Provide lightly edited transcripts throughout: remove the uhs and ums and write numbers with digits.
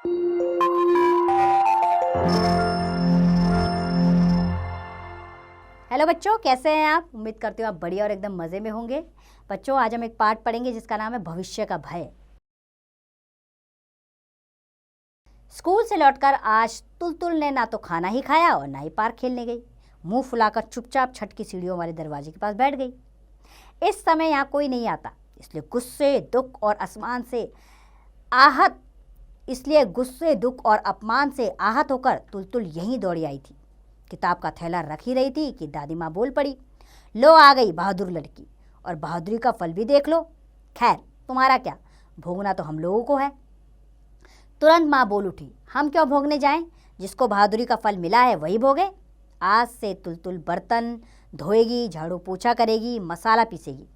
Hello बच्चों, कैसे हैं आप? उम्मीद करती हूँ आप बढ़िया और एकदम मज़े में होंगे। बच्चों, आज हम एक पाठ पढ़ेंगे जिसका नाम है भविष्य का भय। स्कूल से लौटकर आज तुलतुल ने ना तो खाना ही खाया और ना ही पार्क खेलने गई। मुंह फुलाकर चुपचाप छत की सीढ़ियों वाले दरवाजे के पास बैठ गई। इस समय यहाँ कोई नहीं आता, इसलिए गुस्से दुख और अपमान से आहत होकर तुलतुल यहीं दौड़ी आई थी। किताब का थैला रख ही रही थी कि दादी माँ बोल पड़ी, लो आ गई बहादुर लड़की, और बहादुरी का फल भी देख लो। खैर, तुम्हारा क्या, भोगना तो हम लोगों को है। तुरंत माँ बोल उठी, हम क्यों भोगने जाएं? जिसको बहादुरी का फल मिला है वही भोगे। आज से तुलतुल बर्तन धोएगी, झाड़ू पोछा करेगी, मसाला पीसेगी।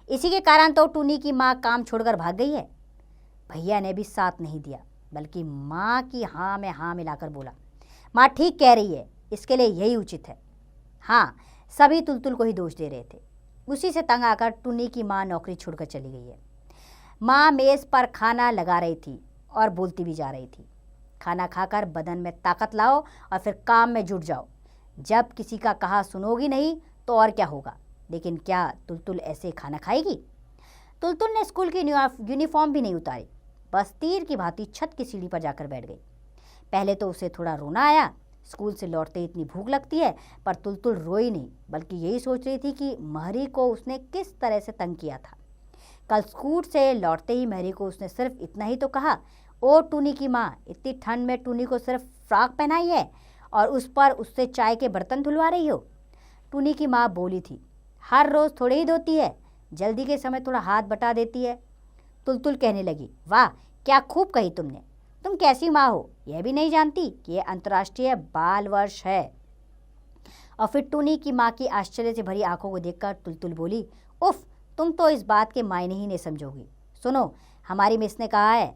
इसी के कारण तो टूनी की माँ काम छोड़कर भाग गई है। भैया ने भी साथ नहीं दिया, बल्कि माँ की हाँ में हाँ मिलाकर बोला, माँ ठीक कह रही है, इसके लिए यही उचित है। हाँ, सभी तुलतुल को ही दोष दे रहे थे। उसी से तंग आकर टुन्नी की माँ नौकरी छोड़कर चली गई है। माँ मेज़ पर खाना लगा रही थी और बोलती भी जा रही थी, खाना खाकर बदन में ताकत लाओ और फिर काम में जुट जाओ। जब किसी का कहा सुनोगी नहीं तो और क्या होगा। लेकिन क्या तुलतुल ऐसे खाना खाएगी? तुलतुल ने स्कूल की यूनिफॉर्म भी नहीं उतारी, बस तीर की भांति छत की सीढ़ी पर जाकर बैठ गई। पहले तो उसे थोड़ा रोना आया। स्कूल से लौटते इतनी भूख लगती है, पर तुलतुल रोई नहीं, बल्कि यही सोच रही थी कि महरी को उसने किस तरह से तंग किया था। कल स्कूल से लौटते ही महरी को उसने सिर्फ इतना ही तो कहा, ओ टूनी की माँ, इतनी ठंड में टूनी को सिर्फ फ्रॉक पहनाई है और उस पर उससे चाय के बर्तन धुलवा रही हो। टूनी की माँ बोली थी, हर रोज़ थोड़े ही धोती है, जल्दी के समय थोड़ा हाथ बटा देती है। तुलतुल कहने लगी, वाह क्या खूब कही तुमने, तुम कैसी माँ हो, यह भी नहीं जानती कि यह अंतर्राष्ट्रीय बाल वर्ष है। और फिर टूनी की माँ की आश्चर्य से भरी आंखों को देखकर तुलतुल बोली, उफ, तुम तो इस बात के मायने ही नहीं समझोगी। सुनो, हमारी मिस ने कहा है।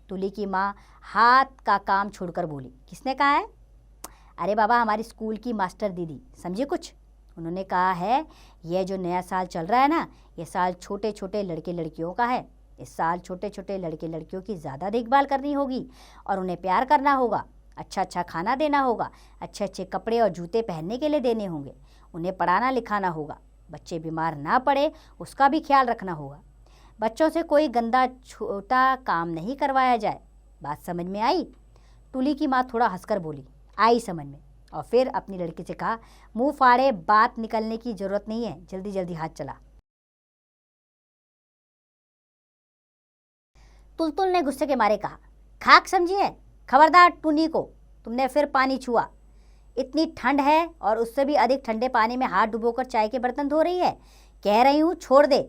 टूली की माँ हाथ का काम छोड़कर बोली, किसने कहा है? अरे बाबा, हमारी स्कूल की मास्टर दीदी, समझी कुछ? उन्होंने कहा है, यह जो नया साल चल रहा है ना, यह साल छोटे छोटे लड़के लड़कियों का है। इस साल छोटे छोटे लड़के लड़कियों की ज़्यादा देखभाल करनी होगी और उन्हें प्यार करना होगा, अच्छा अच्छा खाना देना होगा, अच्छे अच्छे कपड़े और जूते पहनने के लिए देने होंगे, उन्हें पढ़ाना लिखाना होगा, बच्चे बीमार ना पड़े उसका भी ख्याल रखना होगा, बच्चों से कोई गंदा छोटा काम नहीं करवाया जाए। बात समझ में आई? टूली की माँ थोड़ा हंसकर बोली, आई समझ में। और फिर अपनी लड़की से कहा, मुँह फाड़े बात निकलने की ज़रूरत नहीं है, जल्दी जल्दी हाथ चला। तुलतुल ने गुस्से के मारे कहा, खाक समझी है, खबरदार टूनी को, तुमने फिर पानी छुआ। इतनी ठंड है और उससे भी अधिक ठंडे पानी में हाथ डुबोकर चाय के बर्तन धो रही है। कह रही हूँ छोड़ दे।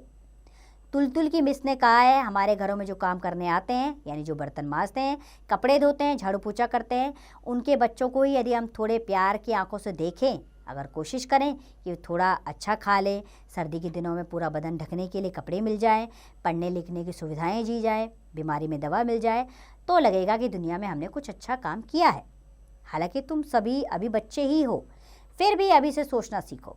तुलतुल की मिस ने कहा है, हमारे घरों में जो काम करने आते हैं, यानी जो बर्तन मांजते हैं, कपड़े धोते हैं, झाड़ू पोछा करते हैं, उनके बच्चों को ही यदि हम थोड़े प्यार की आंखों से देखें, अगर कोशिश करें कि थोड़ा अच्छा खा लें, सर्दी के दिनों में पूरा बदन ढकने के लिए कपड़े मिल जाएं, पढ़ने लिखने की सुविधाएं दी जाएं, बीमारी में दवा मिल जाए, तो लगेगा कि दुनिया में हमने कुछ अच्छा काम किया है। हालांकि तुम सभी अभी बच्चे ही हो, फिर भी अभी से सोचना सीखो,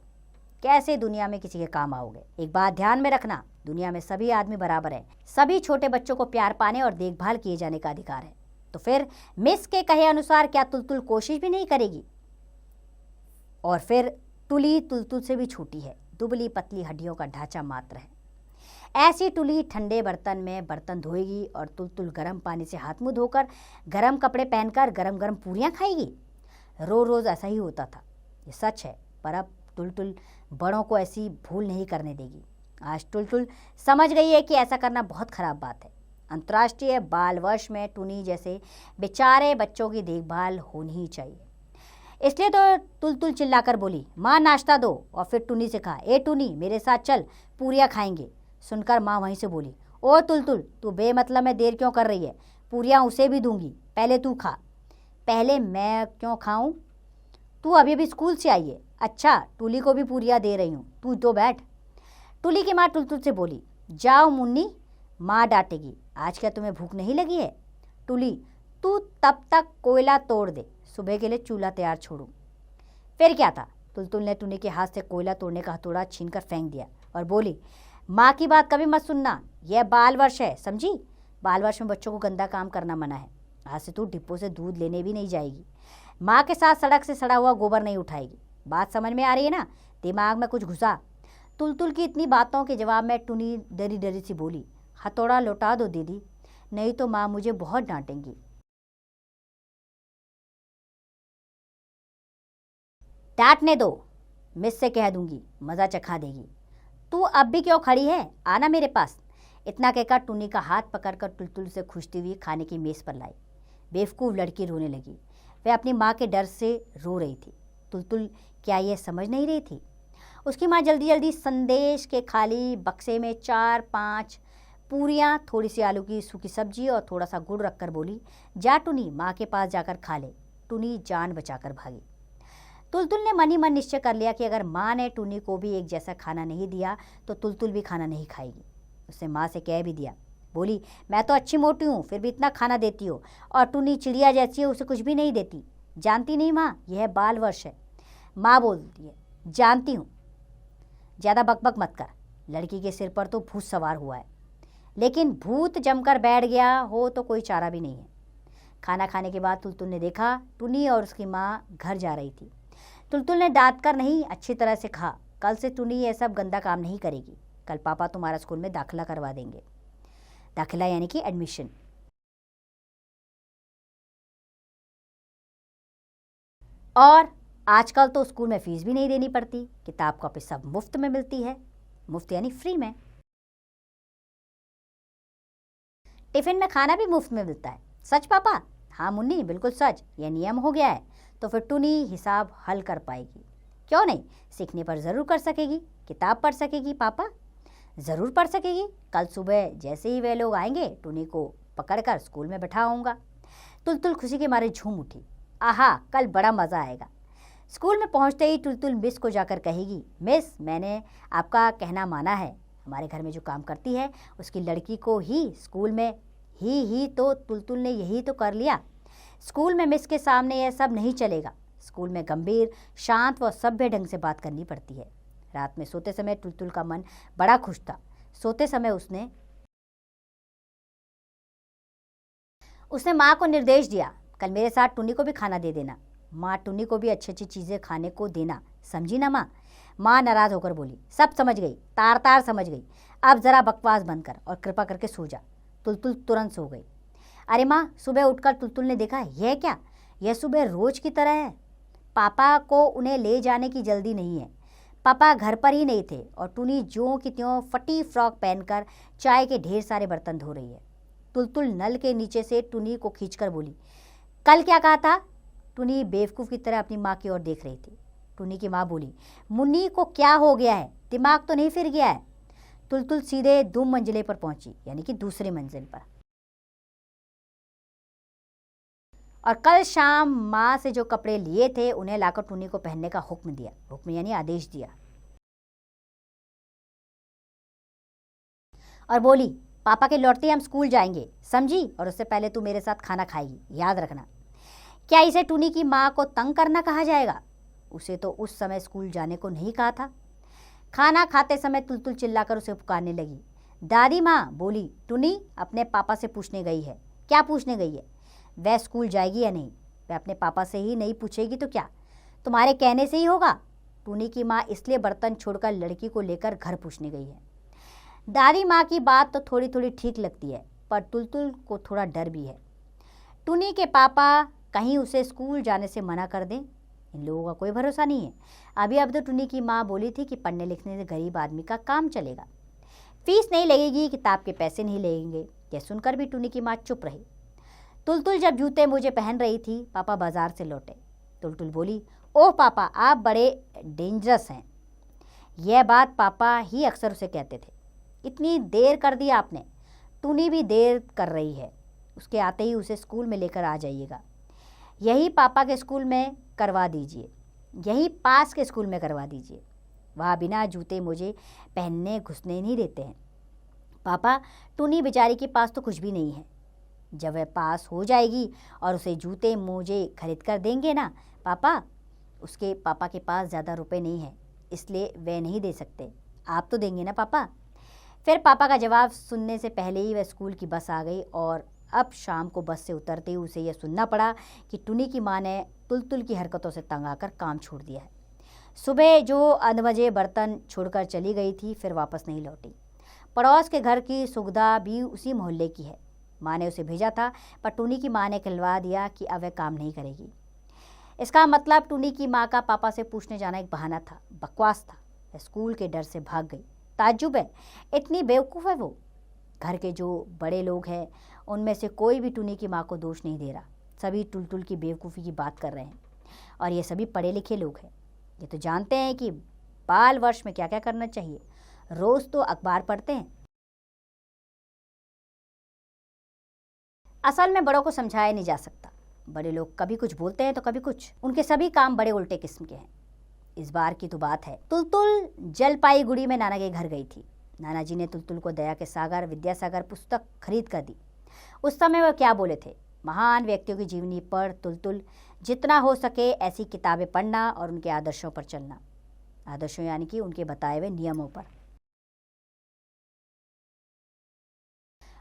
कैसे दुनिया में किसी के काम आओगे। एक बात ध्यान में रखना, दुनिया में सभी आदमी बराबर हैं, सभी छोटे बच्चों को प्यार पाने और देखभाल किए जाने का अधिकार है। तो फिर मिस के कहे अनुसार क्या तुलतुल कोशिश भी नहीं करेगी? और फिर टुली तुलतुल से भी छोटी है, दुबली पतली हड्डियों का ढांचा मात्र है। ऐसी टुली ठंडे बर्तन में बर्तन धोएगी और तुलतुल गर्म पानी से हाथ मुंह धोकर, गर्म कपड़े पहनकर गरम गरम पूरियां खाएगी। रोज रोज ऐसा ही होता था, ये सच है, पर अब तुलतुल बड़ों को ऐसी भूल नहीं करने देगी। आज तुलतुल समझ गई है कि ऐसा करना बहुत खराब बात है। अंतर्राष्ट्रीय बाल वर्ष में टूनी जैसे बेचारे बच्चों की देखभाल होनी ही चाहिए। इसलिए तो तुलतुल चिल्लाकर बोली, माँ नाश्ता दो। और फिर टूनी से कहा, ए टूनी, मेरे साथ चल, पूरियाँ खाएंगे। सुनकर माँ वहीं से बोली, ओ तुलतुल, तू बेमतलब में देर क्यों कर रही है? पूरियाँ उसे भी दूंगी, पहले तू खा। पहले मैं क्यों खाऊं? तू अभी अभी स्कूल से आई है। अच्छा, टूली को भी पूरियाँ दे रही हूँ, तू तो बैठ। टूली की माँ तुलतुल से बोली, जाओ मुन्नी, माँ डांटेगी। आज क्या तुम्हें भूख नहीं लगी है? टूली, तू तब तक कोयला तोड़ दे, सुबह के लिए चूल्हा तैयार छोड़ूं। फिर क्या था? तुलतुल ने टूनी के हाथ से कोयला तोड़ने का हथौड़ा छीनकर फेंक दिया और बोली, माँ की बात कभी मत सुनना, यह बाल वर्ष है, समझी? बाल वर्ष में बच्चों को गंदा काम करना मना है। आज से तू डिपो से दूध लेने भी नहीं जाएगी, माँ के साथ सड़क से सड़ा हुआ गोबर नहीं उठाएगी। बात समझ में आ रही है ना? दिमाग में कुछ घुसा? तुलतुल की इतनी बातों के जवाब में टुनी डरी डरी सी बोली, हथौड़ा लौटा दो दीदी, नहीं तो माँ मुझे बहुत डांटेंगी। डांटने दो, मिस से कह दूंगी, मज़ा चखा देगी। तू अब भी क्यों खड़ी है, आना मेरे पास। इतना कहकर टुनी का हाथ पकड़कर तुलतुल से खुशती हुई खाने की मेज़ पर लाई। बेवकूफ़ लड़की रोने लगी। वह अपनी माँ के डर से रो रही थी। तुलतुल क्या यह समझ नहीं रही थी? उसकी माँ जल्दी जल्दी संदेश के खाली बक्से में 4-5 पूरियाँ, थोड़ी सी आलू की सूखी सब्जी और थोड़ा सा गुड़ रखकर बोली, जा टुनी, माँ के पास जाकर खा ले। टुनी जान बचाकर भागी। तुलतुल ने मन ही मन निश्चय कर लिया कि अगर माँ ने टुनी को भी एक जैसा खाना नहीं दिया तो तुलतुल भी खाना नहीं खाएगी। उसने माँ से कह भी दिया, बोली, मैं तो अच्छी मोटी हूँ, फिर भी इतना खाना देती हो, और टुनी चिड़िया जैसी है, उसे कुछ भी नहीं देती। जानती नहीं माँ, यह बाल वर्ष है। माँ बोलती है, जानती हूँ, ज़्यादा बकबक मत कर। लड़की के सिर पर तो भूत सवार हुआ है, लेकिन भूत जमकर बैठ गया हो तो कोई चारा भी नहीं है। खाना खाने के बाद तुलतुल ने देखा टुनी और उसकी माँ घर जा रही थी। तुलतुल ने डांट कर नहीं, अच्छी तरह से कहा, कल से टुनी ये सब गंदा काम नहीं करेगी। कल पापा तुम्हारा स्कूल में दाखिला करवा देंगे। दाखिला यानी कि एडमिशन। और आजकल तो स्कूल में फीस भी नहीं देनी पड़ती, किताब कॉपी सब मुफ्त में मिलती है। मुफ्त यानी फ्री में। टिफिन में खाना भी मुफ्त में मिलता है। सच पापा? हाँ मुन्नी, बिल्कुल सच, यह नियम हो गया है। तो फिर टुनी हिसाब हल कर पाएगी। क्यों नहीं, सीखने पर ज़रूर कर सकेगी। किताब पढ़ सकेगी पापा, ज़रूर पढ़ सकेगी। कल सुबह जैसे ही वे लोग आएंगे, टुनी को पकड़कर स्कूल में बैठाऊंगा। तुलतुल खुशी के मारे झूम उठी। आहा, कल बड़ा मज़ा आएगा। स्कूल में पहुंचते ही तुलतुल मिस को जाकर कहेगी, मिस, मैंने आपका कहना माना है। हमारे घर में जो काम करती है उसकी लड़की को ही स्कूल में ही तो तुलतुल ने यही तो कर लिया। स्कूल में मिस के सामने यह सब नहीं चलेगा। स्कूल में गंभीर, शांत व सभ्य ढंग से बात करनी पड़ती है। रात में सोते समय तुलतुल का मन बड़ा खुश था। सोते समय उसने माँ को निर्देश दिया, कल मेरे साथ टुनी को भी खाना दे देना। माँ, टुनी को भी अच्छी अच्छी चीज़ें खाने को देना, समझी ना माँ? माँ नाराज़ होकर बोली, सब समझ गई, तार तार समझ गई। अब ज़रा बकवास बंद कर और कृपा करके सो जा। तुलतुल तुरंत सो गई। अरे माँ, सुबह उठकर तुलतुल ने देखा, यह क्या? यह सुबह रोज की तरह है। पापा को उन्हें ले जाने की जल्दी नहीं है। पापा घर पर ही नहीं थे और टुनी ज्यों की त्यों फटी फ्रॉक पहनकर चाय के ढेर सारे बर्तन धो रही है। तुलतुल नल के नीचे से टुनी को खींचकर बोली, कल क्या कहा था? टुनी बेवकूफ़ की तरह अपनी माँ की ओर देख रही थी। टुनी की माँ बोली, मुन्नी को क्या हो गया है? दिमाग तो नहीं फिर गया है? तुलतुल सीधे 2 मंजिले पर पहुंची, यानी कि दूसरी मंजिल पर। और कल शाम माँ से जो कपड़े लिए थे उन्हें लाकर टुनी को पहनने का हुक्म दिया। हुक्म यानी आदेश दिया। और बोली, पापा के लौटते हम स्कूल जाएंगे, समझी? और उससे पहले तू मेरे साथ खाना खाएगी, याद रखना। क्या इसे टुनी की माँ को तंग करना कहा जाएगा? उसे तो उस समय स्कूल जाने को नहीं कहा था। खाना खाते समय तुलतुल चिल्लाकर उसे पुकारने लगी। दादी माँ बोली, टुनी अपने पापा से पूछने गई है। क्या पूछने गई है? वह स्कूल जाएगी या नहीं? वह अपने पापा से ही नहीं पूछेगी तो क्या तुम्हारे कहने से ही होगा? टुनी की माँ इसलिए बर्तन छोड़कर लड़की को लेकर घर पूछने गई है। दादी माँ की बात तो थोड़ी थोड़ी ठीक लगती है, पर तुलतुल को थोड़ा डर भी है। टुनी के पापा कहीं उसे स्कूल जाने से मना कर दें, इन लोगों का कोई भरोसा नहीं है। अब तो टुनी की माँ बोली थी कि पढ़ने लिखने से गरीब आदमी का काम चलेगा, फीस नहीं लगेगी, किताब के पैसे नहीं लगेंगे। यह सुनकर भी टुनी की माँ चुप रही। तुलतुल जब जूते मोजे पहन रही थी, पापा बाजार से लौटे। तुलतुल बोली, ओह पापा, आप बड़े डेंजरस हैं। यह बात पापा ही अक्सर उसे कहते थे। इतनी देर कर दी आपने, टुनी भी देर कर रही है। उसके आते ही उसे स्कूल में लेकर आ जाइएगा। यही पापा के स्कूल में करवा दीजिए, यही पास के स्कूल में करवा दीजिए। वहाँ बिना जूते मोजे पहनने घुसने नहीं देते हैं। पापा, टुनी बेचारी के पास तो कुछ भी नहीं है। जब वह पास हो जाएगी और उसे जूते मोजे खरीद कर देंगे ना पापा, उसके पापा के पास ज़्यादा रुपए नहीं है, इसलिए वह नहीं दे सकते। आप तो देंगे ना पापा? फिर पापा का जवाब सुनने से पहले ही वह स्कूल की बस आ गई और अब शाम को बस से उतरते ही उसे यह सुनना पड़ा कि टुनी की माँ ने तुलतुल की हरकतों से तंग आकर काम छोड़ दिया है। सुबह जो अधमजे बर्तन छोड़कर चली गई थी, फिर वापस नहीं लौटी। पड़ोस के घर की सुगदा भी उसी मोहल्ले की है। माँ ने उसे भेजा था, पर टुनी की माँ ने कहलवा दिया कि अब वह काम नहीं करेगी। इसका मतलब टुनी की माँ का पापा से पूछने जाना एक बहाना था, बकवास था। वह स्कूल के डर से भाग गई। ताज्जुब है, इतनी बेवकूफ़ है वो। घर के जो बड़े लोग हैं उनमें से कोई भी टुनी की माँ को दोष नहीं दे रहा। सभी टुलटुल की बेवकूफ़ी की बात कर रहे हैं, और ये सभी पढ़े लिखे लोग हैं। ये तो जानते हैं कि बाल वर्ष में क्या क्या करना चाहिए। रोज़ तो अखबार पढ़ते हैं। असल में बड़ों को समझाया नहीं जा सकता। बड़े लोग कभी कुछ बोलते हैं तो कभी कुछ। उनके सभी काम बड़े उल्टे किस्म के हैं। इस बार की तो बात है, तुलतुल जलपाईगुड़ी में नाना के घर गई थी। नाना जी ने तुलतुल को दया के सागर विद्यासागर पुस्तक खरीद कर दी। उस समय वह क्या बोले थे, महान व्यक्तियों की जीवनी पढ़ तुलतुल, जितना हो सके ऐसी किताबें पढ़ना और उनके आदर्शों पर चलना। आदर्शों यानी कि उनके बताए हुए नियमों पर।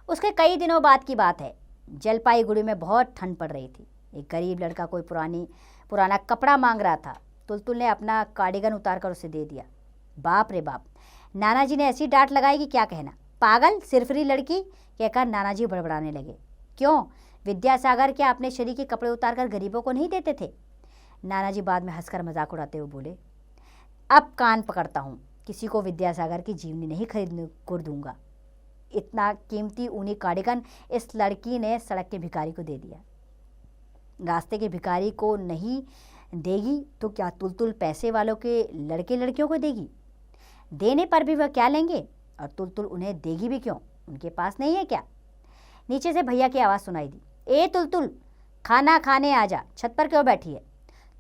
उसके कई दिनों बाद की बात है। जलपाईगुड़ी में बहुत ठंड पड़ रही थी। एक गरीब लड़का कोई पुराना कपड़ा मांग रहा था। तुलतुल ने अपना कार्डिगन उतारकर उसे दे दिया। बाप रे बाप, नाना जी ने ऐसी डांट लगाई कि क्या कहना। पागल सिरफिरी लड़की, कहकर नाना जी बड़बड़ाने लगे। क्यों, विद्यासागर क्या अपने शरीर के कपड़े उतारकर गरीबों को नहीं देते थे? नाना जी बाद में हंसकर मजाक उड़ाते हुए बोले, अब कान पकड़ता हूँ, किसी को विद्यासागर की जीवनी नहीं खरीदने को दूंगा। इतना कीमती ऊनी कार्डिगन इस लड़की ने सड़क के भिखारी को दे दिया। रास्ते के भिखारी को नहीं देगी तो क्या तुलतुल पैसे वालों के लड़के लड़कियों को देगी? देने पर भी वह क्या लेंगे, और तुलतुल उन्हें देगी भी क्यों? उनके पास नहीं है क्या? नीचे से भैया की आवाज़ सुनाई दी, ए तुलतुल, खाना खाने आ जा, छत पर क्यों बैठी है?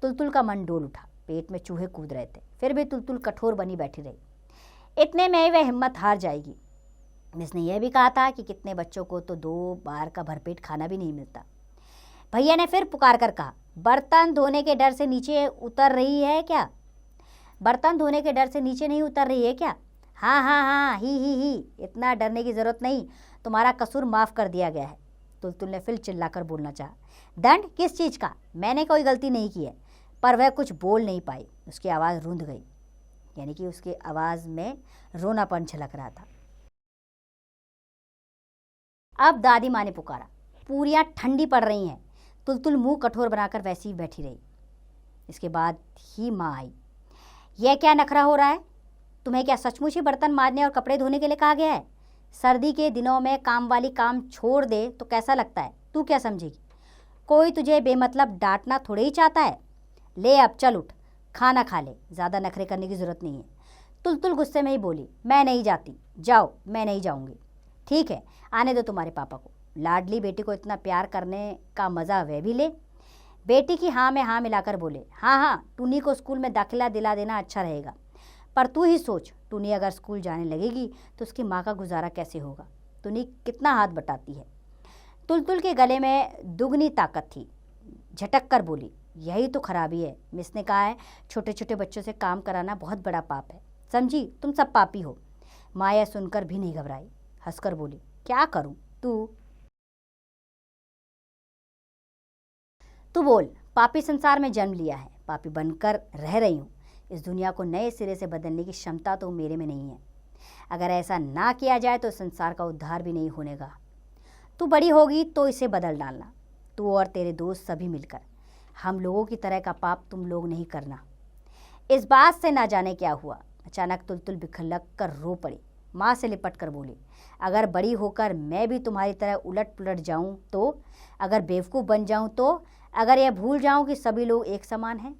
तुलतुल का मन डोल उठा। पेट में चूहे कूद रहे थे, फिर भी तुलतुल कठोर बनी बैठी रही। इतने में ही वह हिम्मत हार जाएगी। मिस ने यह भी कहा था कि कितने बच्चों को तो 2 बार का भरपेट खाना भी नहीं मिलता। भैया ने फिर पुकार कर कहा, बर्तन धोने के डर से नीचे उतर रही है क्या? बर्तन धोने के डर से नीचे नहीं उतर रही है क्या? हाँ हाँ हाँ, ही, इतना डरने की ज़रूरत नहीं, तुम्हारा कसूर माफ़ कर दिया गया है। तुलतुल ने फिर चिल्लाकर बोलना चाहा। दंड किस चीज़ का? मैंने कोई गलती नहीं की है। पर वह कुछ बोल नहीं पाई। उसकी आवाज़ रूंध गई, यानी कि उसकी आवाज़ में रोनापन झलक रहा था। अब दादी माँ ने पुकारा, पूरियाँ ठंडी पड़ रही हैं। तुलतुल मुंह कठोर बनाकर वैसी ही बैठी रही। इसके बाद ही माँ आई। यह क्या नखरा हो रहा है? तुम्हें क्या सचमुच ही बर्तन मारने और कपड़े धोने के लिए कहा गया है? सर्दी के दिनों में काम वाली काम छोड़ दे तो कैसा लगता है? तू क्या समझेगी? कोई तुझे बेमतलब डांटना थोड़े ही चाहता है। ले अब चल उठ, खाना खा ले, ज़्यादा नखरे करने की ज़रूरत नहीं है। तुलतुल गुस्से में ही बोली, मैं नहीं जाती। जाओ, मैं नहीं जाऊँगी। ठीक है, आने दो तुम्हारे पापा को। लाडली बेटी को इतना प्यार करने का मज़ा वह भी ले। बेटी की हाँ में हाँ मिलाकर बोले, हाँ हाँ, टुनी को स्कूल में दाखिला दिला देना अच्छा रहेगा। पर तू ही सोच, टुनी अगर स्कूल जाने लगेगी तो उसकी माँ का गुजारा कैसे होगा? टुनी कितना हाथ बटाती है। तुलतुल के गले में दुगनी ताकत थी। झटक कर बोली, यही तो खराबी है। मिस ने कहा है, छोटे छोटे बच्चों से काम कराना बहुत बड़ा पाप है। समझी, तुम सब पापी हो। माया सुनकर भी नहीं घबराई, हंसकर बोली, क्या करूं? तू बोल। पापी संसार में जन्म लिया है, पापी बनकर रह रही हूँ। इस दुनिया को नए सिरे से बदलने की क्षमता तो मेरे में नहीं है। अगर ऐसा ना किया जाए तो संसार का उद्धार भी नहीं होनेगा। तू बड़ी होगी तो इसे बदल डालना, तू और तेरे दोस्त सभी मिलकर। हम लोगों की तरह का पाप तुम लोग नहीं करना। इस बात से ना जाने क्या हुआ, अचानक तुलतुल बिखलक कर रो पड़ी। माँ से लिपट कर बोली, अगर बड़ी होकर मैं भी तुम्हारी तरह उलट पुलट जाऊं तो? अगर बेवकूफ़ बन जाऊं तो? अगर यह भूल जाऊं कि सभी लोग एक समान हैं?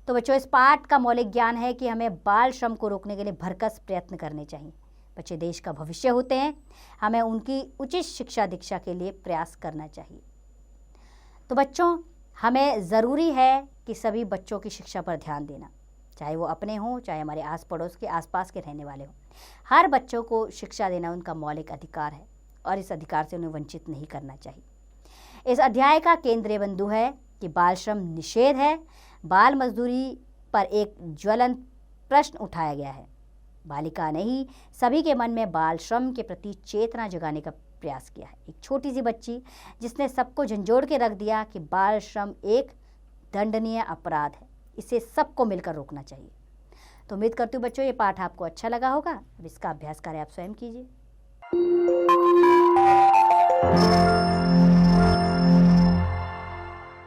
तो बच्चों, इस पाठ का मौलिक ज्ञान है कि हमें बाल श्रम को रोकने के लिए भरसक प्रयत्न करने चाहिए। बच्चे देश का भविष्य होते हैं, हमें उनकी उचित शिक्षा दीक्षा के लिए प्रयास करना चाहिए। तो बच्चों, हमें ज़रूरी है कि सभी बच्चों की शिक्षा पर ध्यान देना, चाहे वो अपने हों, चाहे हमारे आस पड़ोस के आसपास के रहने वाले हों। हर बच्चों को शिक्षा देना उनका मौलिक अधिकार है और इस अधिकार से उन्हें वंचित नहीं करना चाहिए। इस अध्याय का केंद्रीय बिंदु है कि बाल श्रम निषेध है। बाल मजदूरी पर एक ज्वलंत प्रश्न उठाया गया है। बालिका नहीं, सभी के मन में बाल श्रम के प्रति चेतना जगाने का प्रयास किया है। एक छोटी सी बच्ची जिसने सबको झंझोड़ के रख दिया कि बाल श्रम एक दंडनीय अपराध है, इसे सबको मिलकर रोकना चाहिए। तो उम्मीद करती हूँ बच्चों ये पाठ आपको अच्छा लगा होगा। अब इसका अभ्यास करें, आप स्वयं कीजिए।